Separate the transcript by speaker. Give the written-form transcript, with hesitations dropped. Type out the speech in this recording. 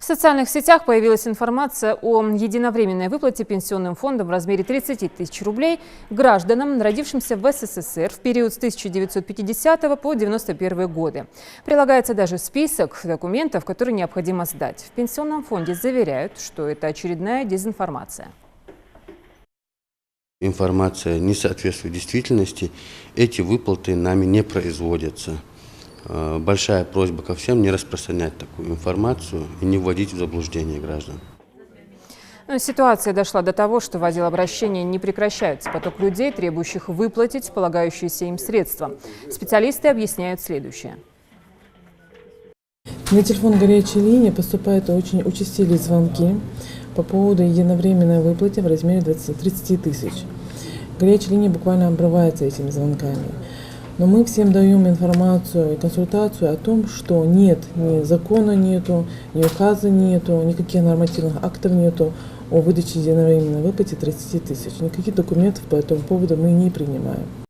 Speaker 1: В социальных сетях появилась информация о единовременной выплате пенсионным фондом в размере 30 тысяч рублей гражданам, родившимся в СССР в период с 1950 по 1991 годы. Прилагается даже список документов, которые необходимо сдать. В пенсионном фонде заверяют, что это очередная дезинформация.
Speaker 2: Информация не соответствует действительности, эти выплаты нами не производятся. Большая просьба ко всем не распространять такую информацию и не вводить в заблуждение граждан.
Speaker 1: Но ситуация дошла до того, что в отдел обращения не прекращается поток людей, требующих выплатить полагающиеся им средства. Специалисты объясняют следующее.
Speaker 3: На телефон горячей линии поступают очень участились звонки по поводу единовременной выплаты в размере 30 тысяч. Горячая линия буквально обрывается этими звонками. Но мы всем даем информацию и консультацию о том, что нет, ни закона нету, ни указа нету, никаких нормативных актов нету о выдаче единовременной выплаты 30 тысяч. Никаких документов по этому поводу мы не принимаем.